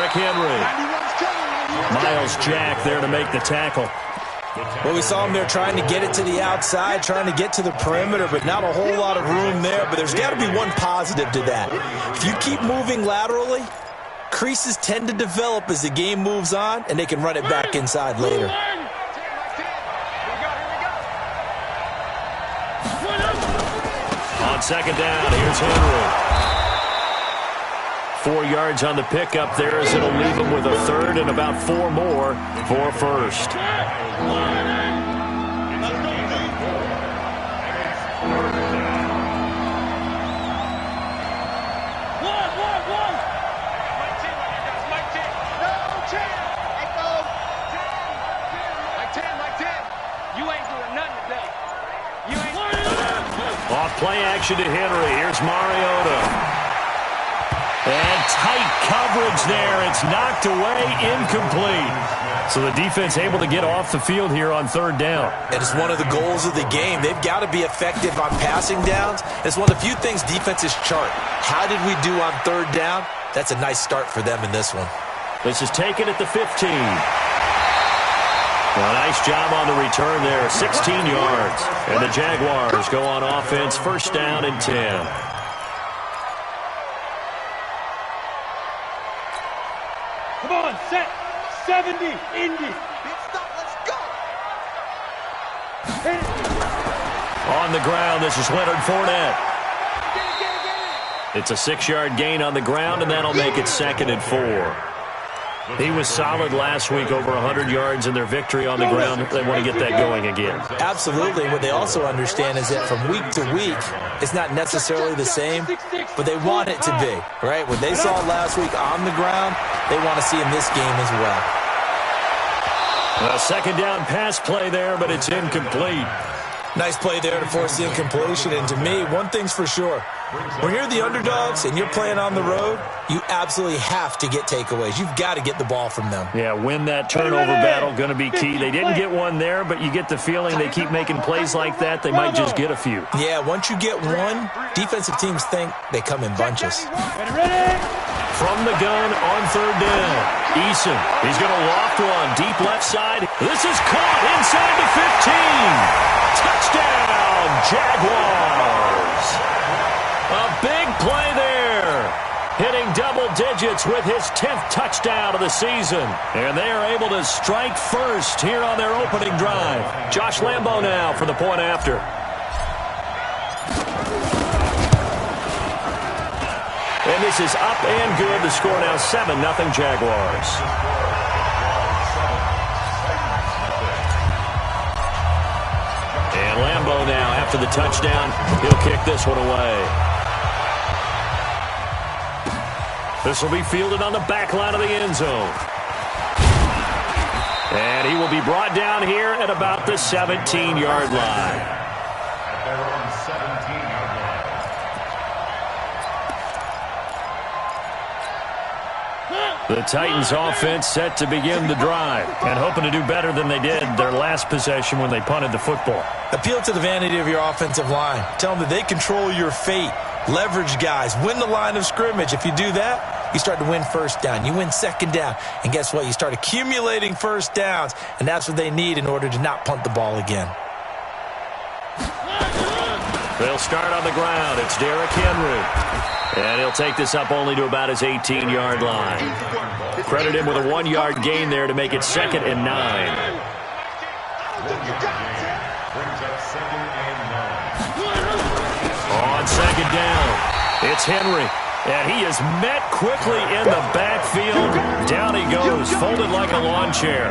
Derrick Henry. Miles Jack there to make the tackle. Well, we saw him there trying to get it to the outside, trying to get to the perimeter, but not a whole lot of room there. But there's got to be one positive to that. If you keep moving laterally, creases tend to develop as the game moves on, and they can run it back inside later. On second down, here's Henry. 4 yards on the pickup there as it'll leave him with a third and about 4 more for first. Off play action to Henry. Here's Mariota. And tight coverage there. It's knocked away, incomplete. So the defense able to get off the field here on third down. And it's one of the goals of the game. They've got to be effective on passing downs. It's one of the few things defenses chart. How did we do on third down? That's a nice start for them in this one. This is taken at the 15. Well, nice job on the return there. 16 yards. And the Jaguars go on offense, first down and 10. Come on, set. 70, Indy. Let's go. On the ground, this is Leonard Fournette. It's a 6-yard gain on the ground, and that'll make it 2nd and 4. He was solid last week, over 100 yards in their victory on the ground. They want to get that going again. Absolutely. What they also understand is that from week to week, it's not necessarily the same, but they want it to be, right? What they saw last week on the ground, they want to see in this game as well. A second down pass play there, but it's incomplete. Nice play there to force the incompletion. And to me, one thing's for sure. When you're the underdogs and you're playing on the road, you absolutely have to get takeaways. You've got to get the ball from them. Yeah, win that turnover battle, going to be key. They didn't get one there, but you get the feeling they keep making plays like that, they might just get a few. Yeah, once you get one, defensive teams think they come in bunches. From the gun on third down, Eason. He's going to loft one deep left side. This is caught inside the 15. Touchdown, Jaguars. A big play there. Hitting double digits with his 10th touchdown of the season. And they are able to strike first here on their opening drive. Josh Lambo now for the point after. And this is up and good. The score now 7-0 Jaguars. And Lambo now, after the touchdown, he'll kick this one away. This will be fielded on the back line of the end zone. And he will be brought down here at about the 17-yard line. The Titans offense set to begin the drive and hoping to do better than they did their last possession when they punted the football. Appeal to the vanity of your offensive line. Tell them that they control your fate. Leverage guys. Win the line of scrimmage. If you do that, you start to win first down. You win second down. And guess what? You start accumulating first downs, and that's what they need in order to not punt the ball again. They'll start on the ground. It's Derrick Henry. And he'll take this up only to about his 18-yard line. Credit him with a 1-yard gain there to make it 2nd and 9. On second down, it's Henry. And he is met quickly in the backfield. Down he goes, folded like a lawn chair.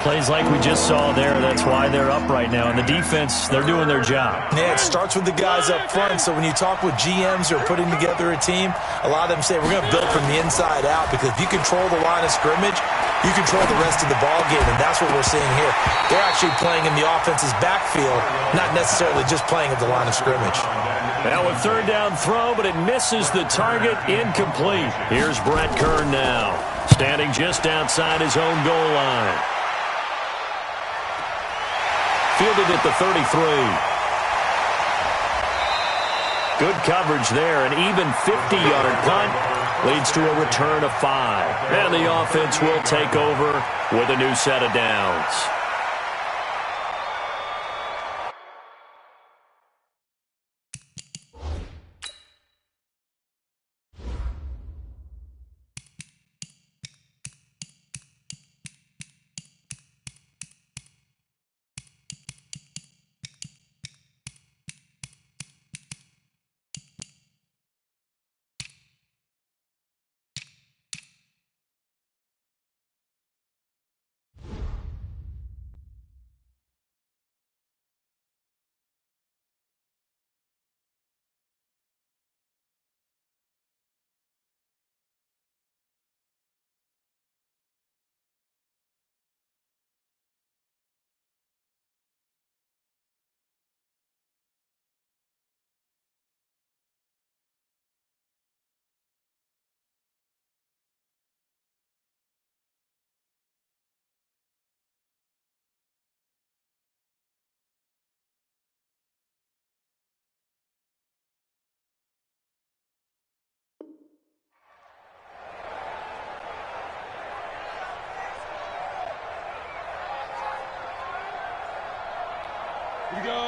Plays like we just saw there. That's why they're up right now. And the defense, they're doing their job. Yeah, it starts with the guys up front. So when you talk with GMs who are putting together a team, a lot of them say we're going to build from the inside out, because if you control the line of scrimmage, you control the rest of the ball game, and that's what we're seeing here. They're actually playing in the offense's backfield, not necessarily just playing at the line of scrimmage. Now a third down throw, but it misses the target, incomplete. Here's Brett Kern now, standing just outside his own goal line. Fielded at the 33. Good coverage there, an even 50-yard punt. leads to a return of 5. And the offense will take over with a new set of downs.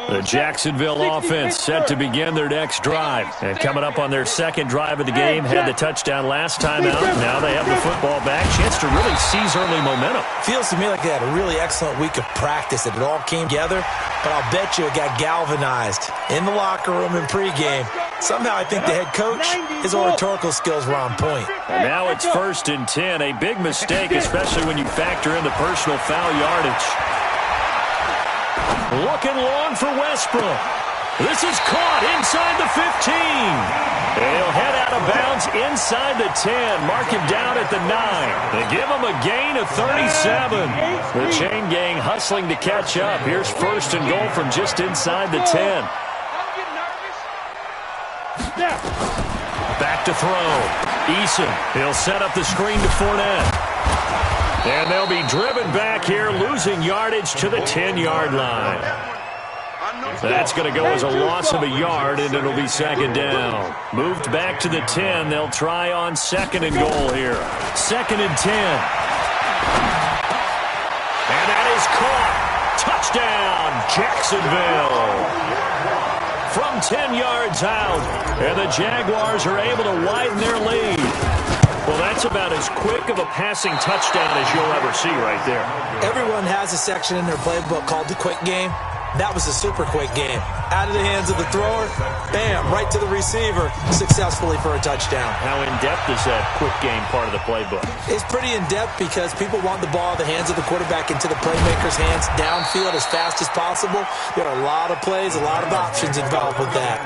The Jacksonville offense set to begin their next drive. And coming up on their second drive of the game, had the touchdown last time out. Now they have the football back. Chance to really seize early momentum. Feels to me like they had a really excellent week of practice. It all came together, but I'll bet you it got galvanized in the locker room in pregame. Somehow I think the head coach, his oratorical skills were on point. And now it's 1st and 10. A big mistake, especially when you factor in the personal foul yardage. Looking long for Westbrook. This is caught inside the 15. He'll head out of bounds inside the 10. Mark him down at the 9. They give him a gain of 37. The chain gang hustling to catch up. Here's 1st and goal from just inside the 10. Back to throw. Eason. He'll set up the screen to Fournette. And they'll be driven back here, losing yardage to the 10-yard line. That's going to go as a loss of a yard, and it'll be 2nd down. Moved back to the 10. They'll try on 2nd and goal here. 2nd and 10. And that is caught. Touchdown, Jacksonville. From 10 yards out, and the Jaguars are able to widen their lead. Well, that's about as quick of a passing touchdown as you'll ever see right there. Everyone has a section in their playbook called the quick game. That was a super quick game. Out of the hands of the thrower, bam, right to the receiver, successfully for a touchdown. How in-depth is that quick game part of the playbook? It's pretty in-depth because people want the ball in the hands of the quarterback into the playmaker's hands downfield as fast as possible. There are a lot of plays, a lot of options involved with that.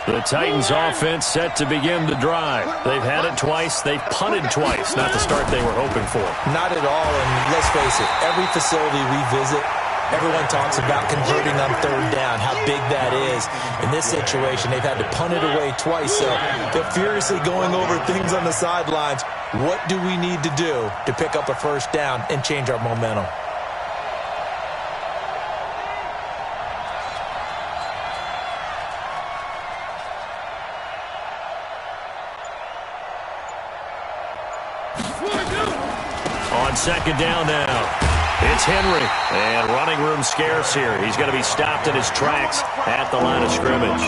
The Titans offense set to begin the drive. They've had it twice. They've punted twice. Not the start they were hoping for. Not at all, and let's face it, every facility we visit, everyone talks about converting on 3rd down, how big that is. In this situation, they've had to punt it away twice, so they're furiously going over things on the sidelines. What do we need to do to pick up a 1st down and change our momentum? On 2nd down now, it's Henry. And running room scarce here. He's going to be stopped in his tracks at the line of scrimmage.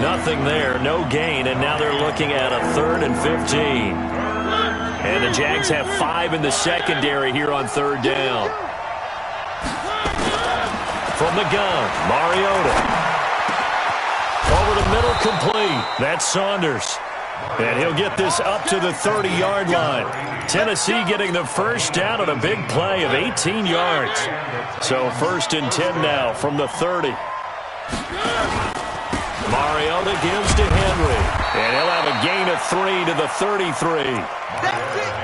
Nothing there, no gain, and now they're looking at a 3rd and 15. And the Jags have 5 in the secondary here on 3rd down. From the gun, Mariota. Over the middle, complete. That's Saunders. And he'll get this up to the 30-yard line. Tennessee getting the 1st down on a big play of 18 yards. So 1st and 10 now from the 30. Mariota gives to Henry. And he'll have a gain of 3 to the 33.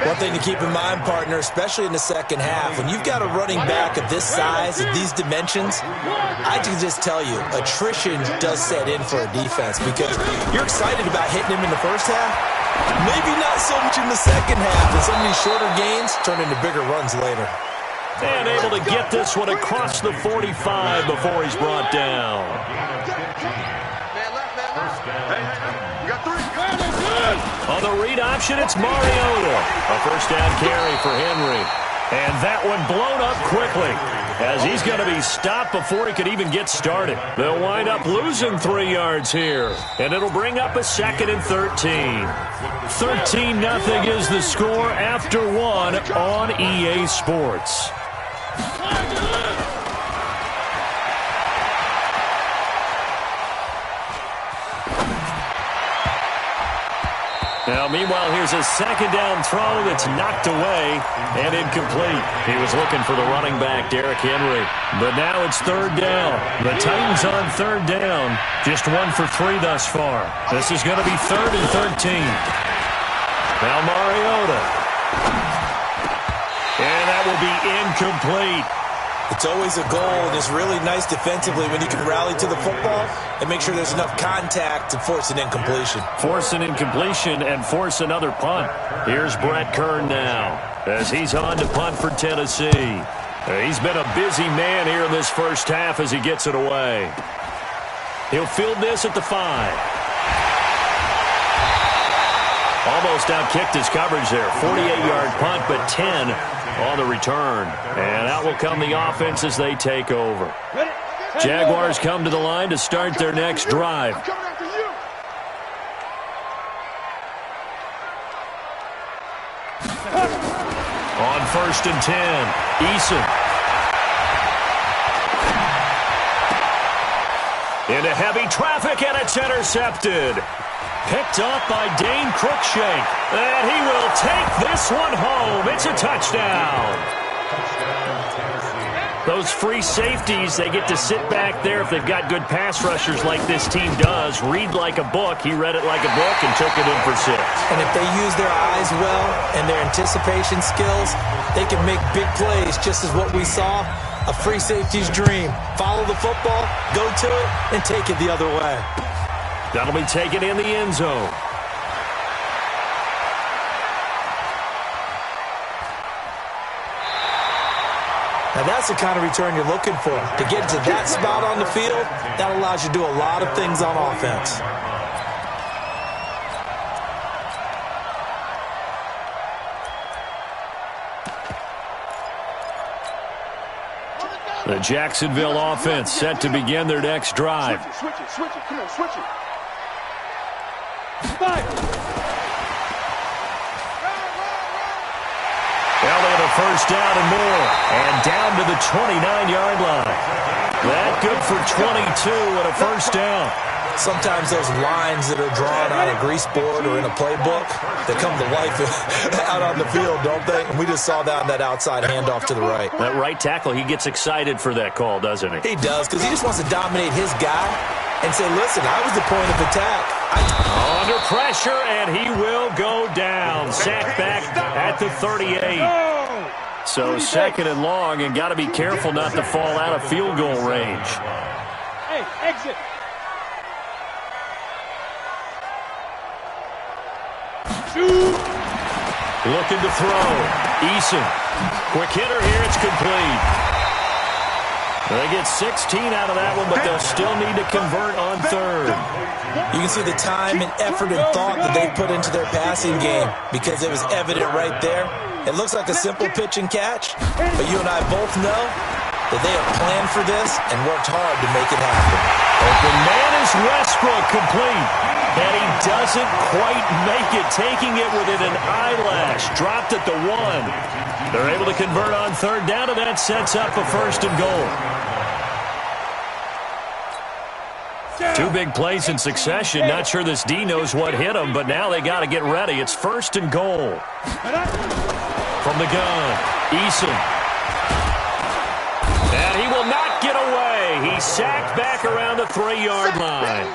One thing to keep in mind, partner, especially in the second half, when you've got a running back of this size, of these dimensions, I can just tell you, attrition does set in for a defense because you're excited about hitting him in the first half, maybe not so much in the second half, and some of these shorter gains turn into bigger runs later. And able to get this one across the 45 before he's brought down. On the read option, it's Mariota. A first down carry for Henry. And that one blown up quickly, as he's going to be stopped before he could even get started. They'll wind up losing 3 yards here, and it'll bring up a 2nd and 13. 13-0 is the score after 1 on EA Sports. Now, meanwhile, here's a 2nd down throw that's knocked away and incomplete. He was looking for the running back, Derrick Henry. But now it's 3rd down. The Titans on 3rd down. Just 1 for 3 thus far. This is going to be 3rd and 13. Now Mariota. And that will be incomplete. It's always a goal, and it's really nice defensively when you can rally to the football and make sure there's enough contact to force an incompletion. Force an incompletion and force another punt. Here's Brett Kern now as he's on to punt for Tennessee. He's been a busy man here in this first half as he gets it away. He'll field this at the 5. Almost outkicked his coverage there. 48-yard punt, but 10 on the return. And out will come the offense as they take over. Jaguars come to the line to start their next drive. On 1st and 10, Eason. Into heavy traffic, and it's intercepted. Picked up by Dane Cruikshank. And he will take this one home. It's a touchdown. Those free safeties, they get to sit back there if they've got good pass rushers like this team does. Read like a book. He read it like a book and took it in for 6. And if they use their eyes well and their anticipation skills, they can make big plays, just as what we saw. A free safety's dream. Follow the football, go to it, and take it the other way. That'll be taken in the end zone. Now that's the kind of return you're looking for. To get to that spot on the field, that allows you to do a lot of things on offense. The Jacksonville offense set to begin their next drive. Switch it. Come on, switch it. Well, they have a first down and more. And down to the 29-yard line. That good for 22 and a first down. Sometimes those lines that are drawn on a grease board or in a playbook, they come to life out on the field, don't they? And we just saw that on that outside handoff to the right. That right tackle, he gets excited for that call, doesn't he? He does, because he just wants to dominate his guy and say, listen, I was the point of attack. Under pressure, and he will go down. Sacked back at the 38. So 2nd and long, and got to be careful not to fall out of field goal range. Hey, exit. Looking to throw. Eason. Quick hitter here. It's complete. They get 16 out of that one, but they'll still need to convert on 3rd. You can see the time and effort and thought that they put into their passing game because it was evident right there. It looks like a simple pitch and catch, but you and I both know that they have planned for this and worked hard to make it happen. Open man is Westbrook, complete. And he doesn't quite make it, taking it within an eyelash. Dropped at the 1. They're able to convert on 3rd down, and that sets up a 1st and goal. 2 big plays in succession. Not sure this D knows what hit him, but now they got to get ready. It's 1st and goal. From the gun, Eason. And he will not get away. He's sacked back around the 3-yard line.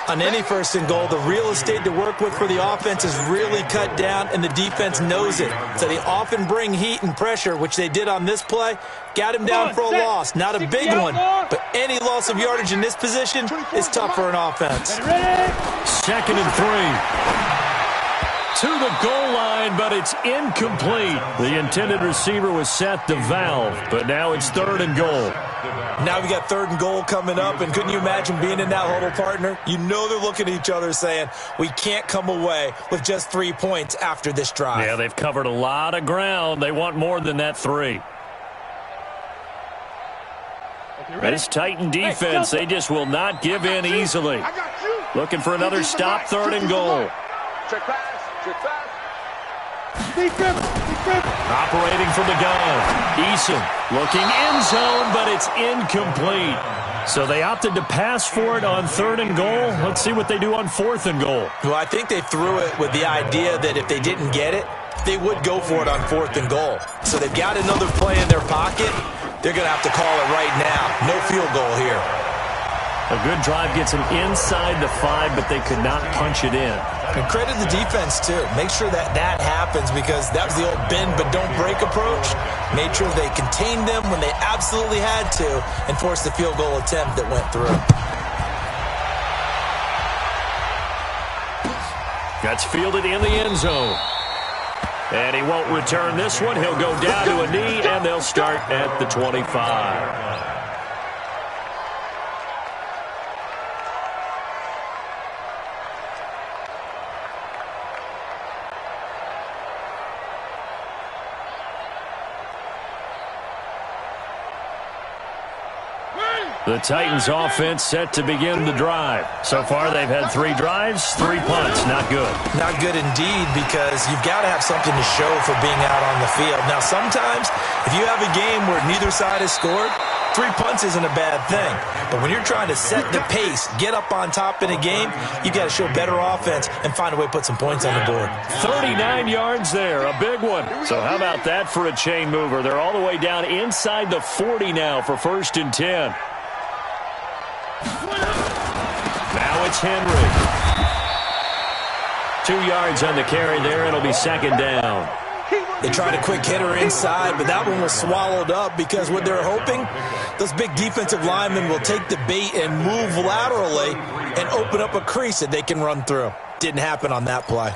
On any 1st and goal, the real estate to work with for the offense is really cut down, and the defense knows it. So they often bring heat and pressure, which they did on this play. Got him down for a loss. Not a big one, but any loss of yardage in this position is tough for an offense. 2nd and 3. to the goal line, but it's incomplete. The intended receiver was set to Valve, but now it's 3rd and goal. Now we got 3rd and goal coming up, and couldn't you imagine being in that huddle, partner? You know they're looking at each other saying, we can't come away with just 3 points after this drive. Yeah, they've covered a lot of ground. They want more than that 3. This Titan defense, they just will not give in easily. Looking for another stop, 3rd and goal. Check pass. Operating from the gun. Eason looking end zone, but it's incomplete. So they opted to pass for it on 3rd and goal. Let's see what they do on 4th and goal. Well, I think they threw it with the idea that if they didn't get it, they would go for it on 4th and goal. So they've got another play in their pocket. They're going to have to call it right now. No field goal here. A good drive gets them inside the 5, but they could not punch it in. And credit the defense, too. Make sure that happens, because that was the old bend but don't break approach. Made sure they contained them when they absolutely had to and forced the field goal attempt that went through. That's fielded in the end zone. And he won't return this one. He'll go down to a knee, and they'll start at the 25. The Titans offense set to begin the drive. So far, they've had 3 drives, 3 punts. Not good. Not good indeed, because you've got to have something to show for being out on the field. Now, sometimes, if you have a game where neither side has scored, 3 punts isn't a bad thing. But when you're trying to set the pace, get up on top in a game, you've got to show better offense and find a way to put some points on the board. 39 yards there, a big one. So how about that for a chain mover? They're all the way down inside the 40 now for 1st and 10. Now it's Henry. 2 yards on the carry there. It'll be 2nd down. They tried a quick hitter inside, but that one was swallowed up, because what they're hoping, those big defensive linemen will take the bait and move laterally and open up a crease that they can run through. Didn't happen on that play.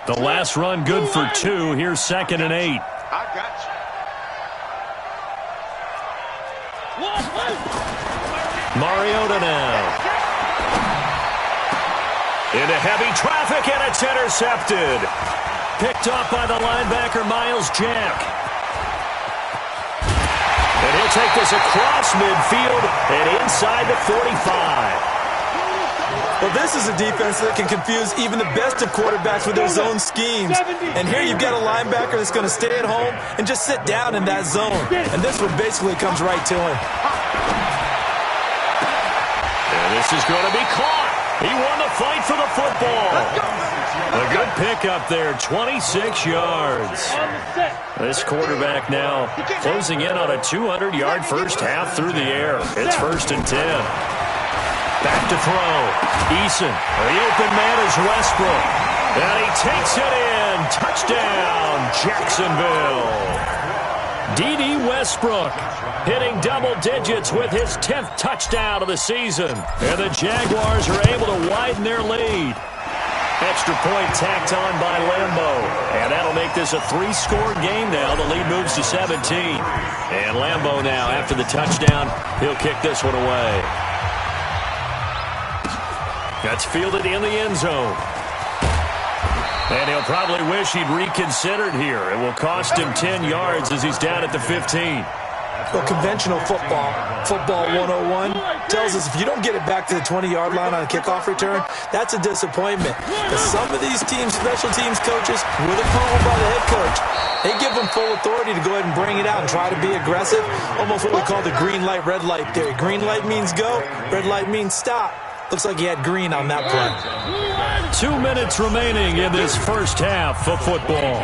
The last run good for 2. Here's 2nd and 8. I got you. Mariota now. Into heavy traffic, and it's intercepted. Picked off by the linebacker, Miles Jack. And he'll take this across midfield and inside the 45. Well, this is a defense that can confuse even the best of quarterbacks with their zone schemes. And here you've got a linebacker that's going to stay at home and just sit down in that zone. And this one basically comes right to him. And this is going to be caught. He won the fight for the football. A good pickup there, 26 yards. This quarterback now closing in on a 200-yard first half through the air. It's 1st and 10. Back to throw. Eason. The open man is Westbrook. And he takes it in. Touchdown, Jacksonville. D.D. Westbrook hitting double digits with his 10th touchdown of the season. And the Jaguars are able to widen their lead. Extra point tacked on by Lambeau. And that'll make this a 3-score game now. The lead moves to 17. And Lambeau now, after the touchdown, he'll kick this one away. That's fielded in the end zone. And he'll probably wish he'd reconsidered here. It will cost him 10 yards as he's down at the 15. Well, conventional football 101, tells us if you don't get it back to the 20-yard line on a kickoff return, that's a disappointment. But some of these teams, special teams coaches, with approval by the head coach, they give them full authority to go ahead and bring it out and try to be aggressive, almost what we call the green light, red light theory. Green light means go, red light means stop. Looks like he had green on that play. 2 minutes remaining in this first half of football.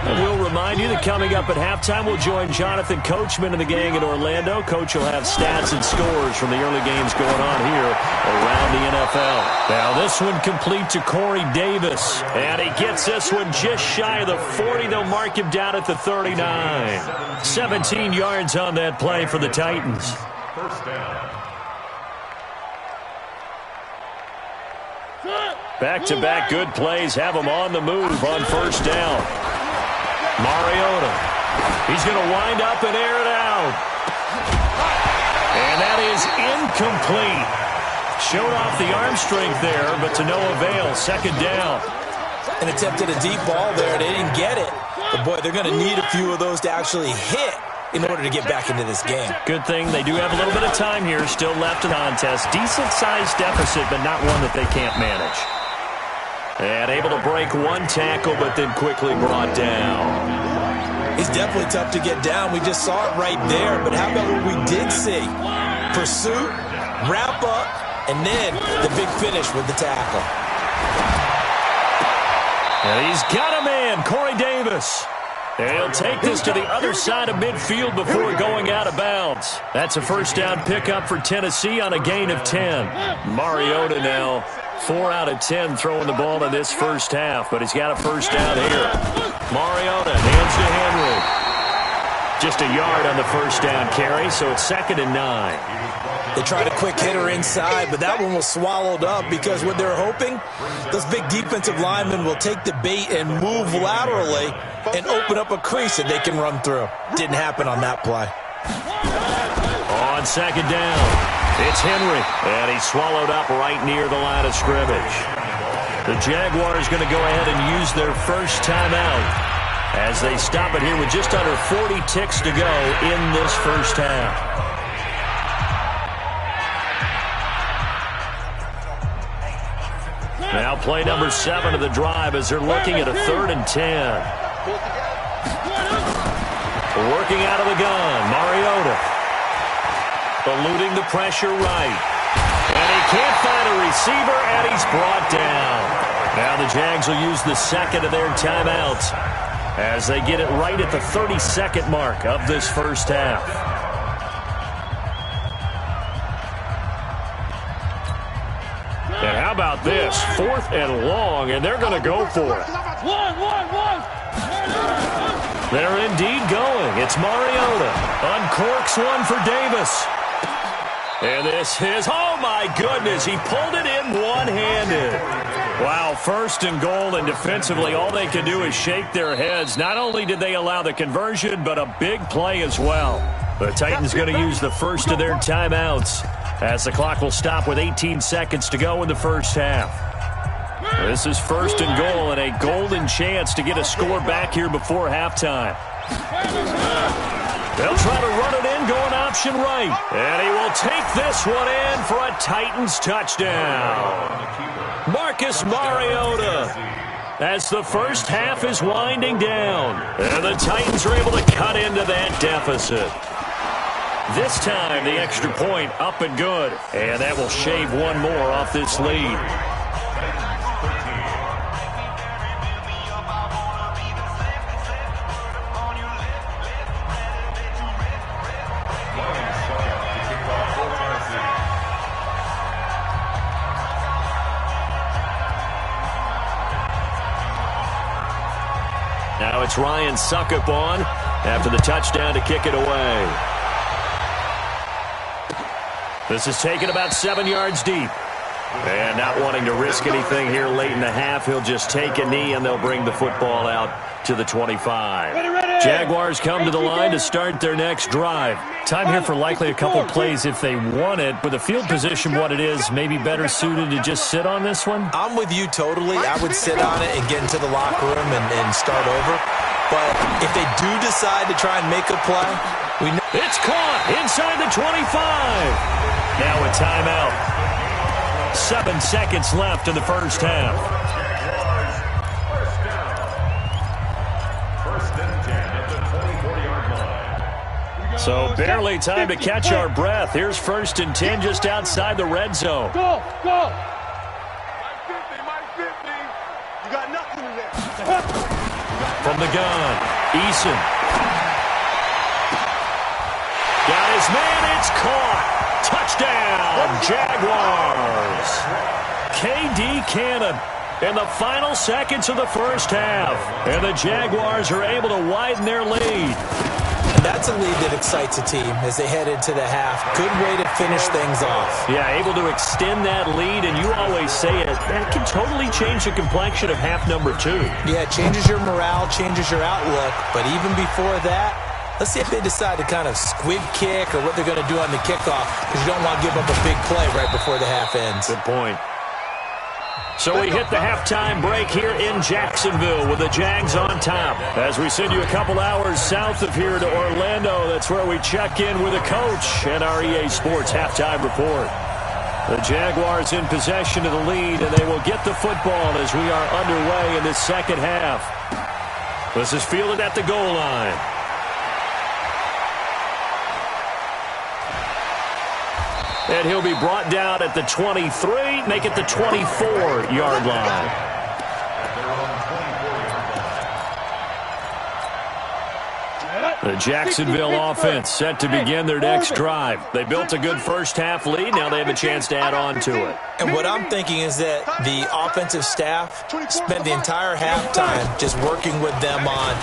And we'll remind you that coming up at halftime, we'll join Jonathan Coachman and the gang in Orlando. Coach will have stats and scores from the early games going on here around the NFL. Now this one complete to Corey Davis. And he gets this one just shy of the 40. They'll mark him down at the 39. 17 yards on that play for the Titans. First down. Back-to-back good plays have him on the move on first down. Mariota. He's going to wind up and air it out. And that is incomplete. Showed off the arm strength there, but to no avail. Second down. And attempted a deep ball there. They didn't get it. But, boy, they're going to need a few of those to actually hit in order to get back into this game. Good thing they do have a little bit of time here still left in the contest. Decent-sized deficit, but not one that they can't manage. And able to break one tackle, but then quickly brought down. He's definitely tough to get down. We just saw it right there. But how about what we did see? Pursuit, wrap up, and then the big finish with the tackle. And he's got a man, Corey Davis. And he'll take this to the other side of midfield before going out of bounds. That's a first down pickup for Tennessee on a gain of 10. Mariota now 4 out of 10 throwing the ball in this first half, but he's got a first down here. Mariota hands to Henry. Just a yard on the first down carry, so it's 2nd and 9. They tried a quick hitter inside, but that one was swallowed up because what they're hoping, those big defensive linemen will take the bait and move laterally and open up a crease that they can run through. Didn't happen on that play. On second down, it's Henry, and he's swallowed up right near the line of scrimmage. The Jaguars going to go ahead and use their first timeout as they stop it here with just under 40 ticks to go in this first half. Now play number 7 of the drive as they're looking at a 3rd and 10. Working out of the gun, Mariota. Eluding the pressure right. And he can't find a receiver, and he's brought down. Now the Jags will use the second of their timeouts as they get it right at the 30-second mark of this first half. And how about this? 4th and long, and they're going to go for it. They're indeed going. It's Mariota. Uncorks one for Davis. And this is, oh my goodness, he pulled it in one-handed. Wow, 1st and goal, and defensively all they can do is shake their heads. Not only did they allow the conversion, but a big play as well. The Titans going to use the first of their timeouts as the clock will stop with 18 seconds to go in the first half. This is 1st and goal and a golden chance to get a score back here before halftime. They'll try to run it in, going option right. And he will take this one in for a Titans touchdown. Marcus Mariota as the first half is winding down. And the Titans are able to cut into that deficit. This time, the extra point up and good. And that will shave one more off this lead. Now it's Ryan Suckup on after the touchdown to kick it away. This is taken about 7 yards deep. And not wanting to risk anything here late in the half, he'll just take a knee and they'll bring the football out to the 25. Jaguars come to the line to start their next drive. Time here for likely a couple plays if they want it. With the field position what it is, maybe better suited to just sit on this one? I'm with you totally. I would sit on it and get into the locker room and start over. But if they do decide to try and make a play, we know it's caught inside the 25. Now a timeout. 7 seconds left in the first half. So barely time to catch our breath. Here's 1st and 10 just outside the red zone. Go, go. Mike 50. You got nothing in there. From the gun, Eason. Got his man, it's caught. Touchdown, Jaguars. K.D. Cannon in the final seconds of the first half. And the Jaguars are able to widen their lead. And that's a lead that excites a team as they head into the half. Good way to finish things off. Yeah, able to extend that lead, and you always say it, that can totally change the complexion of half number 2. Yeah, it changes your morale, changes your outlook. But even before that, let's see if they decide to kind of squib kick or what they're going to do on the kickoff, because you don't want to give up a big play right before the half ends. Good point. So we hit the halftime break here in Jacksonville with the Jags on top. As we send you a couple hours south of here to Orlando, that's where we check in with the coach and our EA Sports halftime report. The Jaguars in possession of the lead, and they will get the football as we are underway in the second half. This is fielded at the goal line. And he'll be brought down at the 23, make it the 24-yard line. The Jacksonville offense set to begin their next drive. They built a good first-half lead. Now they have a chance to add on to it. And what I'm thinking is that the offensive staff spent the entire halftime just working with them on,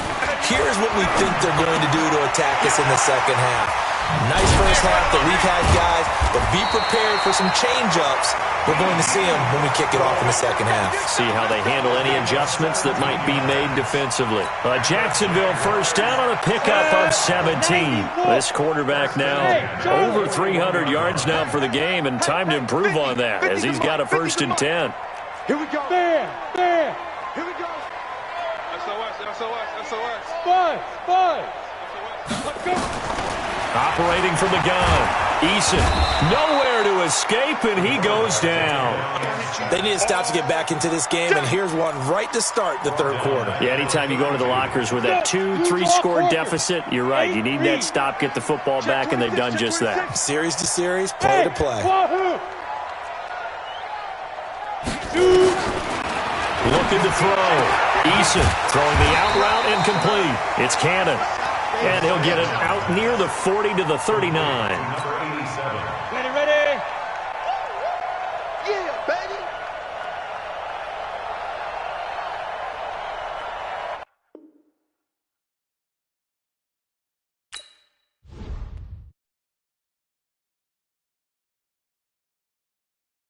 here's what we think they're going to do to attack us in the second half. Nice first half that we've had, guys, but be prepared for some change-ups. We're going to see them when we kick it off in the second half. See how they handle any adjustments that might be made defensively. Jacksonville first down on a pickup of 17. This quarterback now over 300 yards now for the game, and time to improve on that as he's got a 1st and 10. Here we go. There. Here we go. SOS. Buzz. Let's go. Operating from the gun. Eason, nowhere to escape, and he goes down. They need to stop to get back into this game, and here's one right to start the third quarter. Yeah, anytime you go into the lockers with that 2-3 score deficit, you're right. You need that stop, get the football back, and they've done just that. Series to series, play to play. Looking to throw. Eason throwing the out route incomplete. It's Cannon. And he'll get it out near the 40 to the 39.